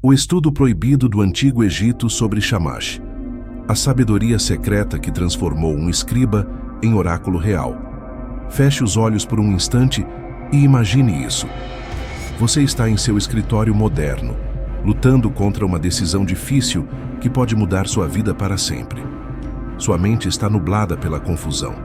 O estudo proibido do Antigo Egito sobre Shamash. A sabedoria secreta que transformou um escriba em oráculo real. Feche os olhos por um instante e imagine isso. Você está em seu escritório moderno, lutando contra uma decisão difícil que pode mudar sua vida para sempre. Sua mente está nublada pela confusão.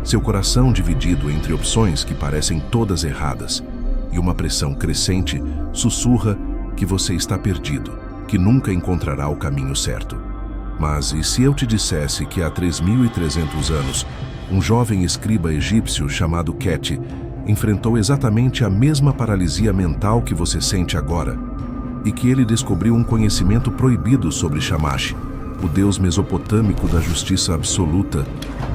Seu coração dividido entre opções que parecem todas erradas. E uma pressão crescente sussurra que você está perdido, que nunca encontrará o caminho certo. Mas e se eu te dissesse que há 3.300 anos, um jovem escriba egípcio chamado Khet enfrentou exatamente a mesma paralisia mental que você sente agora, e que ele descobriu um conhecimento proibido sobre Shamash, o deus mesopotâmico da justiça absoluta,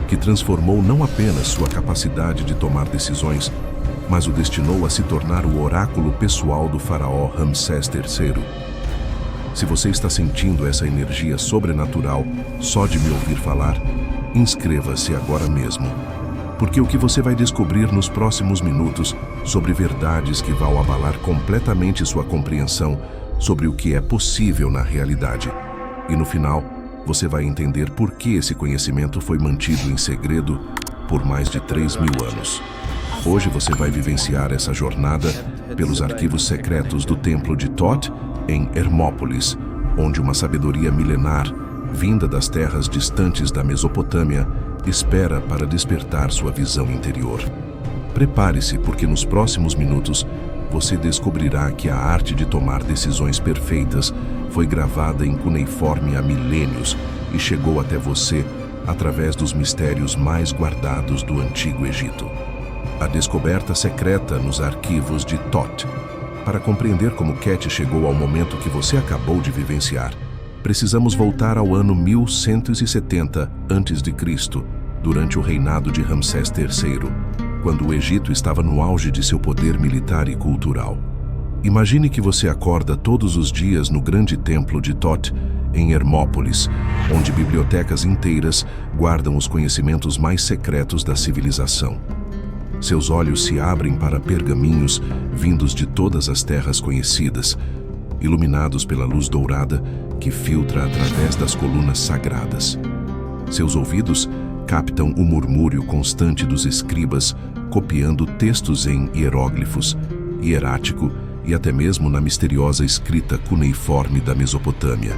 que transformou não apenas sua capacidade de tomar decisões, mas o destinou a se tornar o oráculo pessoal do faraó Ramsés III. Se você está sentindo essa energia sobrenatural só de me ouvir falar, inscreva-se agora mesmo, porque o que você vai descobrir nos próximos minutos sobre verdades que vão abalar completamente sua compreensão sobre o que é possível na realidade. E no final, você vai entender por que esse conhecimento foi mantido em segredo por mais de 3.000 anos. Hoje você vai vivenciar essa jornada pelos arquivos secretos do Templo de Thoth, em Hermópolis, onde uma sabedoria milenar, vinda das terras distantes da Mesopotâmia, espera para despertar sua visão interior. Prepare-se, porque nos próximos minutos você descobrirá que a arte de tomar decisões perfeitas foi gravada em cuneiforme há milênios e chegou até você através dos mistérios mais guardados do Antigo Egito. A descoberta secreta nos arquivos de Thoth. Para compreender como Khet chegou ao momento que você acabou de vivenciar, precisamos voltar ao ano 1170 a.C., durante o reinado de Ramsés III, quando o Egito estava no auge de seu poder militar e cultural. Imagine que você acorda todos os dias no grande templo de Thoth, em Hermópolis, onde bibliotecas inteiras guardam os conhecimentos mais secretos da civilização. Seus olhos se abrem para pergaminhos vindos de todas as terras conhecidas, iluminados pela luz dourada que filtra através das colunas sagradas. Seus ouvidos captam o murmúrio constante dos escribas, copiando textos em hieróglifos, hierático e até mesmo na misteriosa escrita cuneiforme da Mesopotâmia.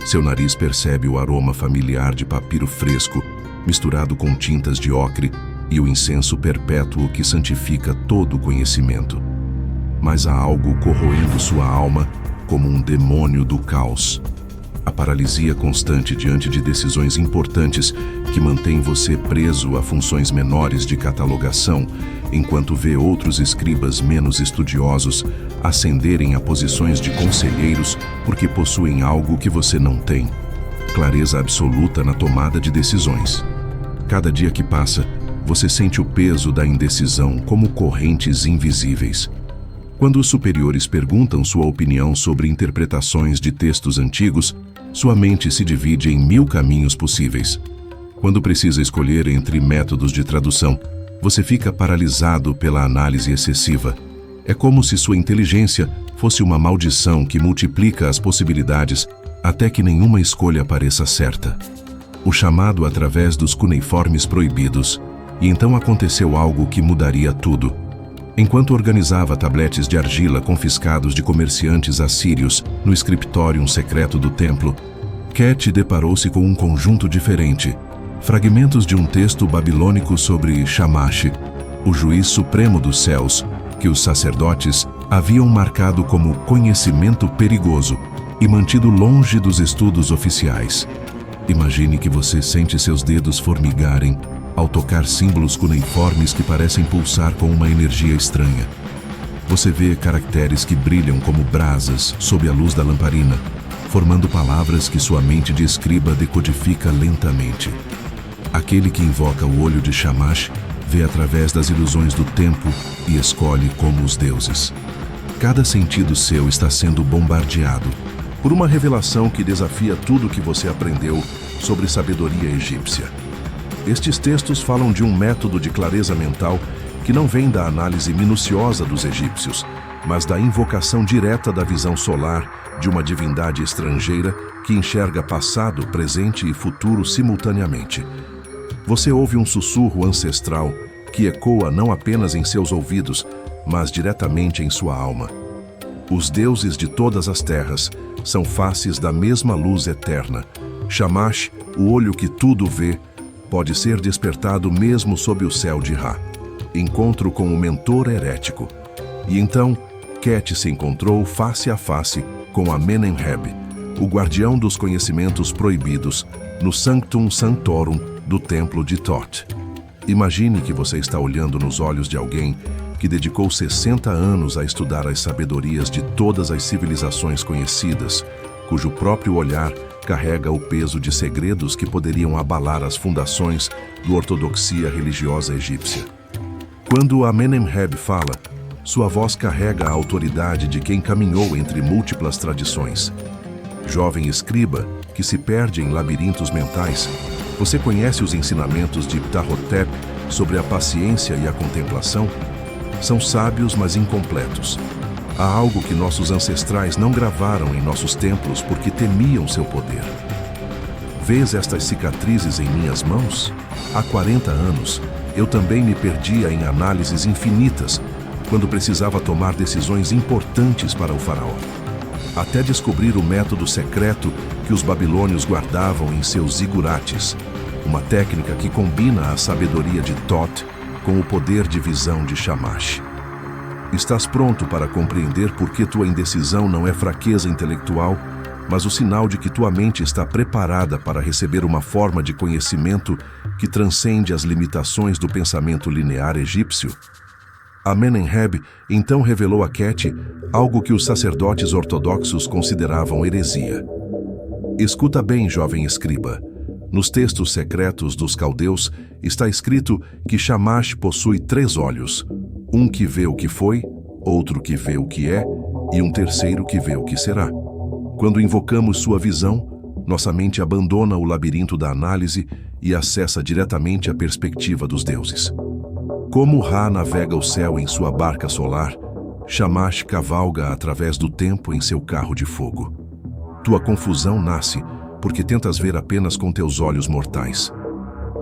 Seu nariz percebe o aroma familiar de papiro fresco, misturado com tintas de ocre, e o incenso perpétuo que santifica todo o conhecimento. Mas há algo corroendo sua alma como um demônio do caos. A paralisia constante diante de decisões importantes que mantém você preso a funções menores de catalogação, enquanto vê outros escribas menos estudiosos ascenderem a posições de conselheiros porque possuem algo que você não tem: clareza absoluta na tomada de decisões. Cada dia que passa, você sente o peso da indecisão como correntes invisíveis. Quando os superiores perguntam sua opinião sobre interpretações de textos antigos, sua mente se divide em 1000 caminhos possíveis. Quando precisa escolher entre métodos de tradução, você fica paralisado pela análise excessiva. É como se sua inteligência fosse uma maldição que multiplica as possibilidades até que nenhuma escolha pareça certa. O chamado através dos cuneiformes proibidos. E então aconteceu algo que mudaria tudo. Enquanto organizava tabletes de argila confiscados de comerciantes assírios no scriptorium secreto do templo, Khet deparou-se com um conjunto diferente. Fragmentos de um texto babilônico sobre Shamash, o juiz supremo dos céus, que os sacerdotes haviam marcado como conhecimento perigoso e mantido longe dos estudos oficiais. Imagine que você sente seus dedos formigarem ao tocar símbolos cuneiformes que parecem pulsar com uma energia estranha. Você vê caracteres que brilham como brasas sob a luz da lamparina, formando palavras que sua mente de escriba decodifica lentamente. Aquele que invoca o olho de Shamash vê através das ilusões do tempo e escolhe como os deuses. Cada sentido seu está sendo bombardeado por uma revelação que desafia tudo o que você aprendeu sobre sabedoria egípcia. Estes textos falam de um método de clareza mental que não vem da análise minuciosa dos egípcios, mas da invocação direta da visão solar de uma divindade estrangeira que enxerga passado, presente e futuro simultaneamente. Você ouve um sussurro ancestral que ecoa não apenas em seus ouvidos, mas diretamente em sua alma. Os deuses de todas as terras são faces da mesma luz eterna. Shamash, o olho que tudo vê, pode ser despertado mesmo sob o céu de Ra. Encontro com o mentor herético. E então, Ket se encontrou face a face com Amenemheb, o guardião dos conhecimentos proibidos, no Sanctum Sanctorum do Templo de Thoth. Imagine que você está olhando nos olhos de alguém que dedicou 60 anos a estudar as sabedorias de todas as civilizações conhecidas, cujo próprio olhar carrega o peso de segredos que poderiam abalar as fundações da ortodoxia religiosa egípcia. Quando Amenemheb fala, sua voz carrega a autoridade de quem caminhou entre múltiplas tradições. Jovem escriba que se perde em labirintos mentais, você conhece os ensinamentos de Ptahhotep sobre a paciência e a contemplação? São sábios, mas incompletos. Há algo que nossos ancestrais não gravaram em nossos templos porque temiam seu poder. Vês estas cicatrizes em minhas mãos? Há 40 anos, eu também me perdia em análises infinitas quando precisava tomar decisões importantes para o faraó. Até descobrir o método secreto que os babilônios guardavam em seus zigurates, uma técnica que combina a sabedoria de Thoth com o poder de visão de Shamash. Estás pronto para compreender por que tua indecisão não é fraqueza intelectual, mas o sinal de que tua mente está preparada para receber uma forma de conhecimento que transcende as limitações do pensamento linear egípcio? Amenemheb então revelou a Ket algo que os sacerdotes ortodoxos consideravam heresia. Escuta bem, jovem escriba. Nos textos secretos dos caldeus está escrito que Shamash possui 3 olhos, um que vê o que foi, outro que vê o que é e um terceiro que vê o que será. Quando invocamos sua visão, nossa mente abandona o labirinto da análise e acessa diretamente a perspectiva dos deuses. Como Ra navega o céu em sua barca solar, Shamash cavalga através do tempo em seu carro de fogo. Tua confusão nasce porque tentas ver apenas com teus olhos mortais.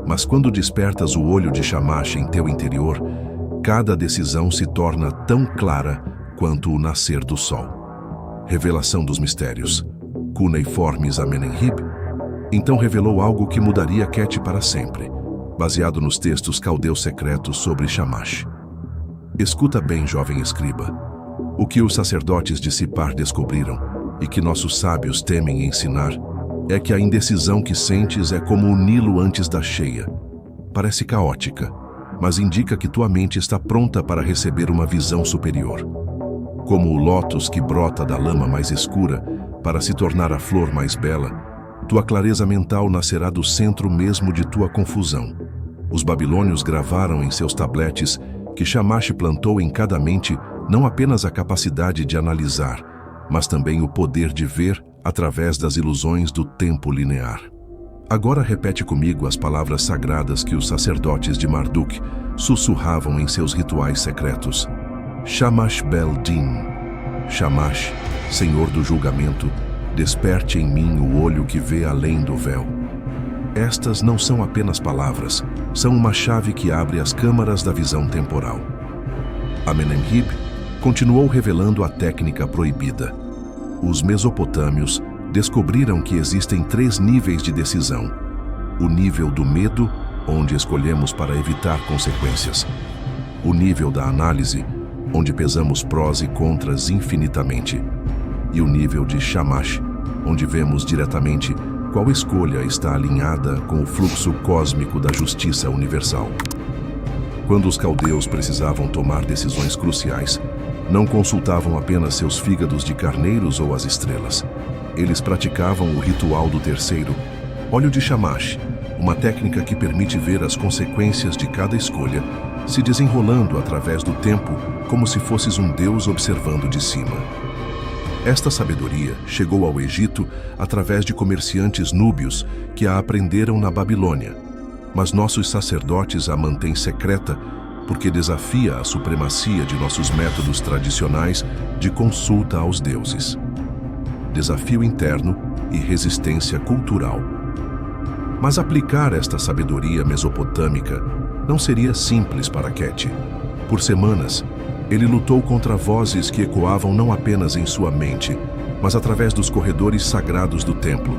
Mas quando despertas o olho de Shamash em teu interior, cada decisão se torna tão clara quanto o nascer do sol. Revelação dos mistérios. Cuneiformes Amenemheb então revelou algo que mudaria Ket para sempre, baseado nos textos caldeus secretos sobre Shamash. Escuta bem, jovem escriba. O que os sacerdotes de Sipar descobriram, e que nossos sábios temem ensinar, é que a indecisão que sentes é como o Nilo antes da cheia. Parece caótica, mas indica que tua mente está pronta para receber uma visão superior. Como o lótus que brota da lama mais escura para se tornar a flor mais bela, tua clareza mental nascerá do centro mesmo de tua confusão. Os babilônios gravaram em seus tabletes que Shamash plantou em cada mente não apenas a capacidade de analisar, mas também o poder de ver através das ilusões do tempo linear. Agora repete comigo as palavras sagradas que os sacerdotes de Marduk sussurravam em seus rituais secretos. Shamash Bel Din. Shamash, Senhor do julgamento, desperte em mim o olho que vê além do véu. Estas não são apenas palavras, são uma chave que abre as câmaras da visão temporal. Amenemheb continuou revelando a técnica proibida. Os mesopotâmios descobriram que existem 3 níveis de decisão. O nível do medo, onde escolhemos para evitar consequências. O nível da análise, onde pesamos prós e contras infinitamente. E o nível de Shamash, onde vemos diretamente qual escolha está alinhada com o fluxo cósmico da justiça universal. Quando os caldeus precisavam tomar decisões cruciais, não consultavam apenas seus fígados de carneiros ou as estrelas. Eles praticavam o ritual do terceiro, olho de Shamash, uma técnica que permite ver as consequências de cada escolha se desenrolando através do tempo como se fosses um deus observando de cima. Esta sabedoria chegou ao Egito através de comerciantes núbios que a aprenderam na Babilônia, mas nossos sacerdotes a mantêm secreta porque desafia a supremacia de nossos métodos tradicionais de consulta aos deuses. desafio interno e resistência cultural. Mas aplicar esta sabedoria mesopotâmica não seria simples para Ket. Por semanas, ele lutou contra vozes que ecoavam não apenas em sua mente, mas através dos corredores sagrados do templo.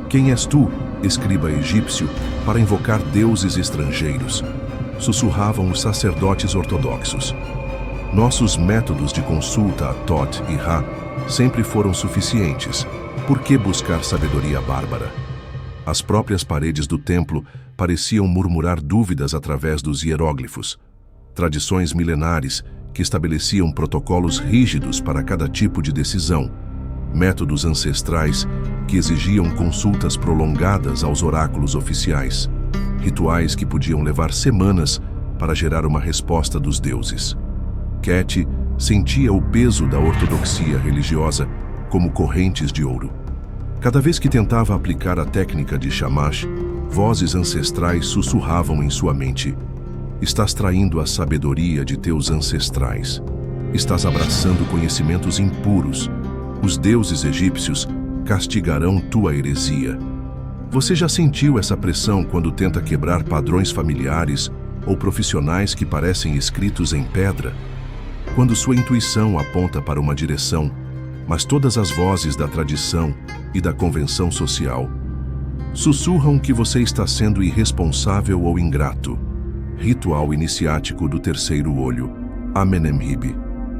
Quem és tu, escriba egípcio, para invocar deuses estrangeiros? Sussurravam os sacerdotes ortodoxos. Nossos métodos de consulta a Thoth e Ra sempre foram suficientes. Por que buscar sabedoria bárbara? As próprias paredes do templo pareciam murmurar dúvidas através dos hieróglifos. Tradições milenares que estabeleciam protocolos rígidos para cada tipo de decisão. Métodos ancestrais que exigiam consultas prolongadas aos oráculos oficiais. Rituais que podiam levar semanas para gerar uma resposta dos deuses. Ket sentia o peso da ortodoxia religiosa como correntes de ouro. Cada vez que tentava aplicar a técnica de Shamash, vozes ancestrais sussurravam em sua mente: estás traindo a sabedoria de teus ancestrais. Estás abraçando conhecimentos impuros. Os deuses egípcios castigarão tua heresia. Você já sentiu essa pressão quando tenta quebrar padrões familiares ou profissionais que parecem escritos em pedra? Quando sua intuição aponta para uma direção, mas todas as vozes da tradição e da convenção social sussurram que você está sendo irresponsável ou ingrato. Ritual iniciático do terceiro olho, Amenemhib.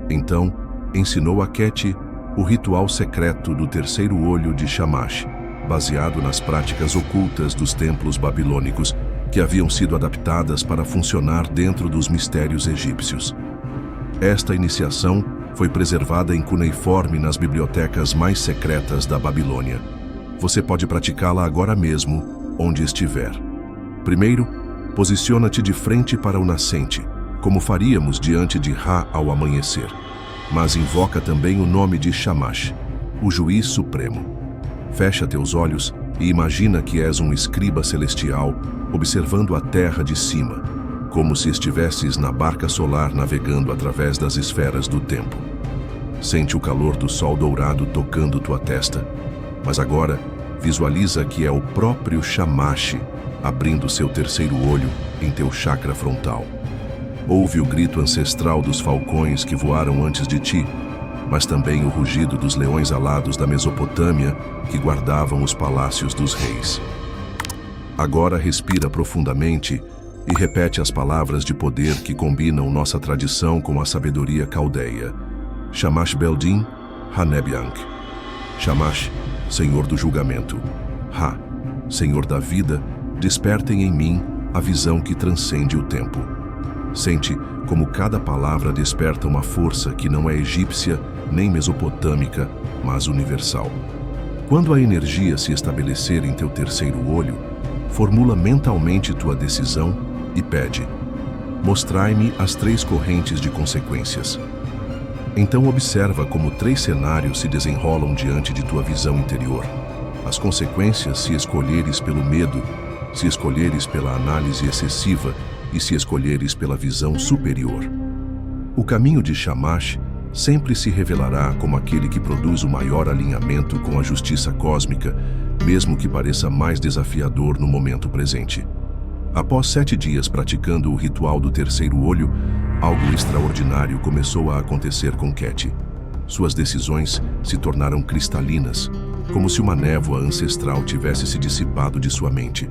Então, ensinou a Ket o ritual secreto do terceiro olho de Shamash, baseado nas práticas ocultas dos templos babilônicos que haviam sido adaptadas para funcionar dentro dos mistérios egípcios. Esta iniciação foi preservada em cuneiforme nas bibliotecas mais secretas da Babilônia. Você pode praticá-la agora mesmo, onde estiver. Primeiro, posiciona-te de frente para o nascente, como faríamos diante de Ra ao amanhecer. Mas invoca também o nome de Shamash, o juiz supremo. Fecha teus olhos e imagina que és um escriba celestial observando a terra de cima, como se estivesses na barca solar navegando através das esferas do tempo. Sente o calor do sol dourado tocando tua testa, mas agora visualiza que é o próprio Shamash abrindo seu terceiro olho em teu chakra frontal. Ouve o grito ancestral dos falcões que voaram antes de ti, mas também o rugido dos leões alados da Mesopotâmia que guardavam os palácios dos reis. Agora respira profundamente e repete as palavras de poder que combinam nossa tradição com a sabedoria caldeia. Shamash Beldin, Hanebiank. Shamash, Senhor do julgamento. Ra, Senhor da vida, despertem em mim a visão que transcende o tempo. Sente como cada palavra desperta uma força que não é egípcia nem mesopotâmica, mas universal. Quando a energia se estabelecer em teu terceiro olho, formula mentalmente tua decisão e pede: mostrai-me as 3 correntes de consequências. Então observa como 3 cenários se desenrolam diante de tua visão interior. As consequências se escolheres pelo medo, se escolheres pela análise excessiva e se escolheres pela visão superior. O caminho de Shamash sempre se revelará como aquele que produz o maior alinhamento com a justiça cósmica, mesmo que pareça mais desafiador no momento presente. Após 7 dias praticando o ritual do terceiro olho, algo extraordinário começou a acontecer com Ket. Suas decisões se tornaram cristalinas, como se uma névoa ancestral tivesse se dissipado de sua mente.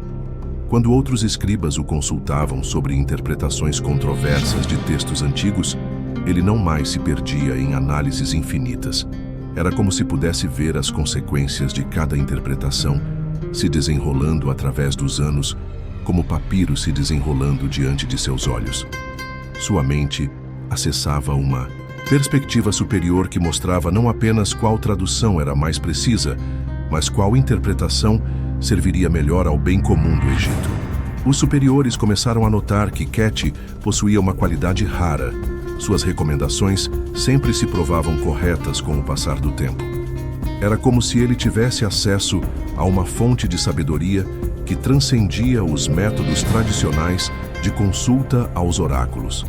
Quando outros escribas o consultavam sobre interpretações controversas de textos antigos, ele não mais se perdia em análises infinitas. Era como se pudesse ver as consequências de cada interpretação se desenrolando através dos anos, como papiro se desenrolando diante de seus olhos. Sua mente acessava uma perspectiva superior que mostrava não apenas qual tradução era mais precisa, mas qual interpretação serviria melhor ao bem comum do Egito. Os superiores começaram a notar que Ket possuía uma qualidade rara. Suas recomendações sempre se provavam corretas com o passar do tempo. Era como se ele tivesse acesso a uma fonte de sabedoria que transcendia os métodos tradicionais de consulta aos oráculos.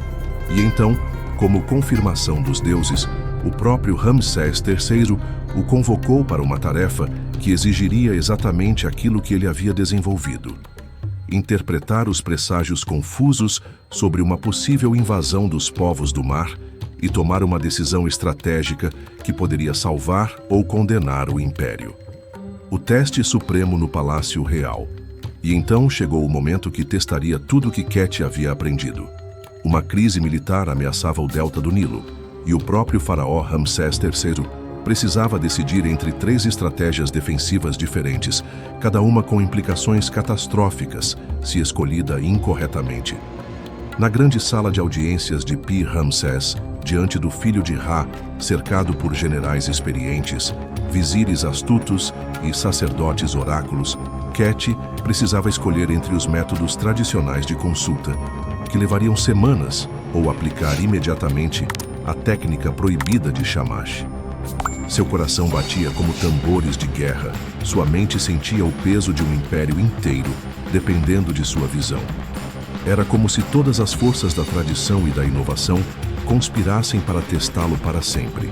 E então, como confirmação dos deuses, o próprio Ramsés III o convocou para uma tarefa que exigiria exatamente aquilo que ele havia desenvolvido: interpretar os presságios confusos sobre uma possível invasão dos povos do mar e tomar uma decisão estratégica que poderia salvar ou condenar o império. O teste supremo no Palácio Real. E então chegou o momento que testaria tudo o que Ket havia aprendido. Uma crise militar ameaçava o delta do Nilo, e o próprio faraó Ramsés III precisava decidir entre 3 estratégias defensivas diferentes, cada uma com implicações catastróficas, se escolhida incorretamente. Na grande sala de audiências de Pi-Ramsés, diante do filho de Ra, cercado por generais experientes, vizires astutos e sacerdotes oráculos, Ket precisava escolher entre os métodos tradicionais de consulta, que levariam semanas, ou aplicar imediatamente a técnica proibida de Shamash. Seu coração batia como tambores de guerra, sua mente sentia o peso de um império inteiro, dependendo de sua visão. Era como se todas as forças da tradição e da inovação conspirassem para testá-lo para sempre.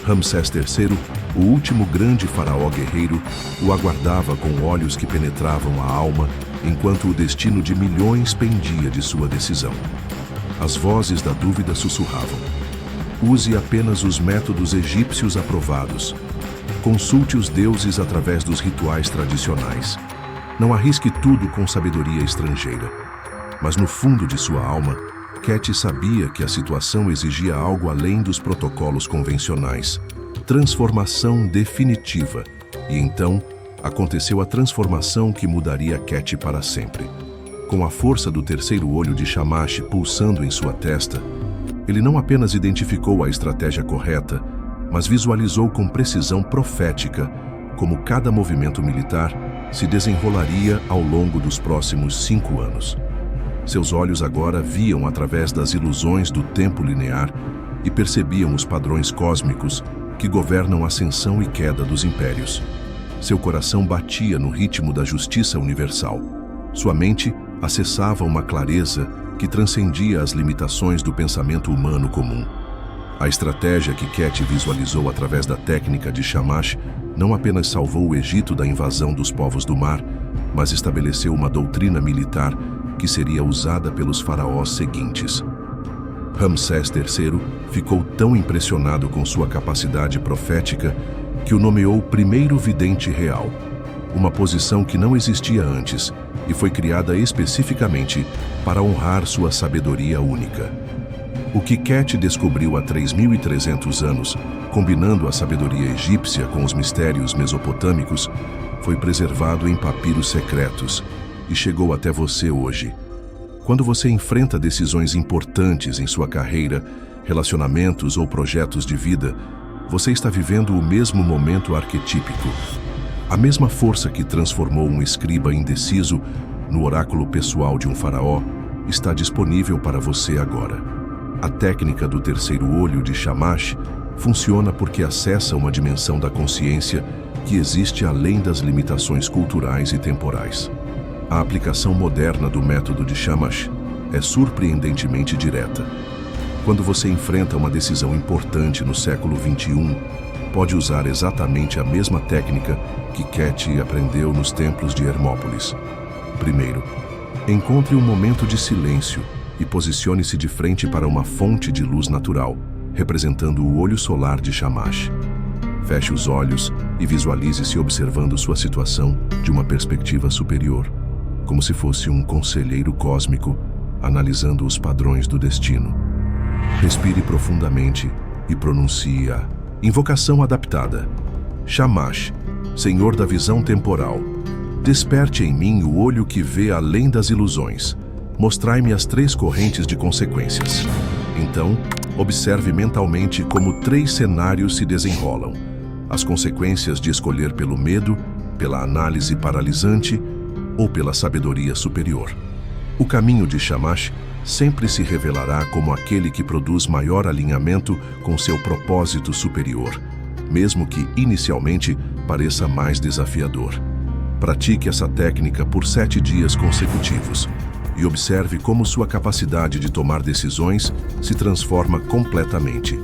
Ramsés III, o último grande faraó guerreiro, o aguardava com olhos que penetravam a alma, enquanto o destino de milhões pendia de sua decisão. As vozes da dúvida sussurravam: use apenas os métodos egípcios aprovados. Consulte os deuses através dos rituais tradicionais. Não arrisque tudo com sabedoria estrangeira. Mas no fundo de sua alma, Ket sabia que a situação exigia algo além dos protocolos convencionais: transformação definitiva. E então, aconteceu a transformação que mudaria Ket para sempre. Com a força do terceiro olho de Shamash pulsando em sua testa, ele não apenas identificou a estratégia correta, mas visualizou com precisão profética como cada movimento militar se desenrolaria ao longo dos próximos 5 anos. Seus olhos agora viam através das ilusões do tempo linear e percebiam os padrões cósmicos que governam a ascensão e queda dos impérios. Seu coração batia no ritmo da justiça universal. Sua mente acessava uma clareza que transcendia as limitações do pensamento humano comum. A estratégia que Ket visualizou através da técnica de Shamash não apenas salvou o Egito da invasão dos povos do mar, mas estabeleceu uma doutrina militar que seria usada pelos faraós seguintes. Ramsés III ficou tão impressionado com sua capacidade profética que o nomeou primeiro vidente real, uma posição que não existia antes e foi criada especificamente para honrar sua sabedoria única. O que Ket descobriu há 3.300 anos, combinando a sabedoria egípcia com os mistérios mesopotâmicos, foi preservado em papiros secretos e chegou até você hoje. Quando você enfrenta decisões importantes em sua carreira, relacionamentos ou projetos de vida, você está vivendo o mesmo momento arquetípico. A mesma força que transformou um escriba indeciso no oráculo pessoal de um faraó está disponível para você agora. A técnica do terceiro olho de Shamash funciona porque acessa uma dimensão da consciência que existe além das limitações culturais e temporais. A aplicação moderna do método de Shamash é surpreendentemente direta. Quando você enfrenta uma decisão importante no século XXI, pode usar exatamente a mesma técnica que Ket aprendeu nos templos de Hermópolis. Primeiro, encontre um momento de silêncio e posicione-se de frente para uma fonte de luz natural, representando o olho solar de Shamash. Feche os olhos e visualize-se observando sua situação de uma perspectiva superior, como se fosse um conselheiro cósmico analisando os padrões do destino. Respire profundamente e pronuncie a invocação adaptada. Shamash, Senhor da visão temporal, desperte em mim o olho que vê além das ilusões. Mostrai-me as 3 correntes de consequências. Então, observe mentalmente como 3 cenários se desenrolam. As consequências de escolher pelo medo, pela análise paralisante ou pela sabedoria superior. O caminho de Shamash sempre se revelará como aquele que produz maior alinhamento com seu propósito superior, mesmo que inicialmente pareça mais desafiador. Pratique essa técnica por 7 dias consecutivos e observe como sua capacidade de tomar decisões se transforma completamente.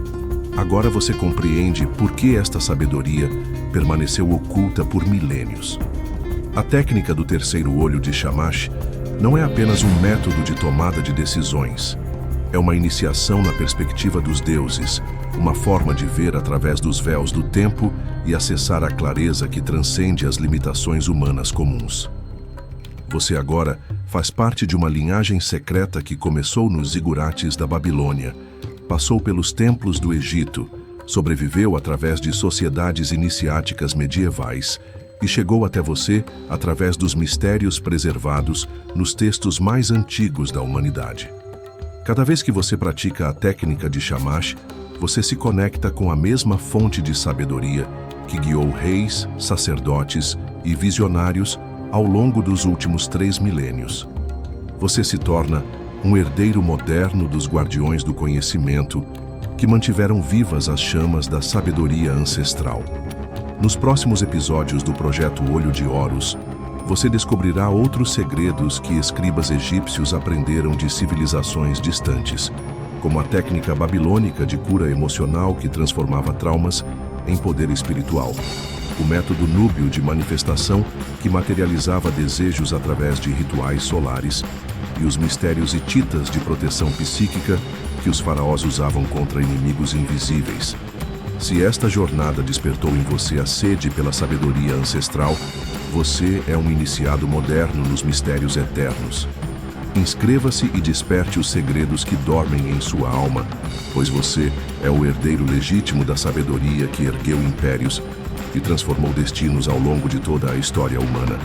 Agora você compreende por que esta sabedoria permaneceu oculta por milênios. A técnica do terceiro olho de Shamash não é apenas um método de tomada de decisões. É uma iniciação na perspectiva dos deuses, uma forma de ver através dos véus do tempo e acessar a clareza que transcende as limitações humanas comuns. Você agora faz parte de uma linhagem secreta que começou nos zigurates da Babilônia, passou pelos templos do Egito, sobreviveu através de sociedades iniciáticas medievais e chegou até você através dos mistérios preservados nos textos mais antigos da humanidade. Cada vez que você pratica a técnica de Shamash, você se conecta com a mesma fonte de sabedoria que guiou reis, sacerdotes e visionários ao longo dos últimos 3 milênios. Você se torna um herdeiro moderno dos guardiões do conhecimento que mantiveram vivas as chamas da sabedoria ancestral. Nos próximos episódios do projeto Olho de Horus, você descobrirá outros segredos que escribas egípcios aprenderam de civilizações distantes, como a técnica babilônica de cura emocional que transformava traumas em poder espiritual, o método núbio de manifestação que materializava desejos através de rituais solares e os mistérios hititas de proteção psíquica que os faraós usavam contra inimigos invisíveis. Se esta jornada despertou em você a sede pela sabedoria ancestral, você é um iniciado moderno nos mistérios eternos. Inscreva-se e desperte os segredos que dormem em sua alma, pois você é o herdeiro legítimo da sabedoria que ergueu impérios e transformou destinos ao longo de toda a história humana.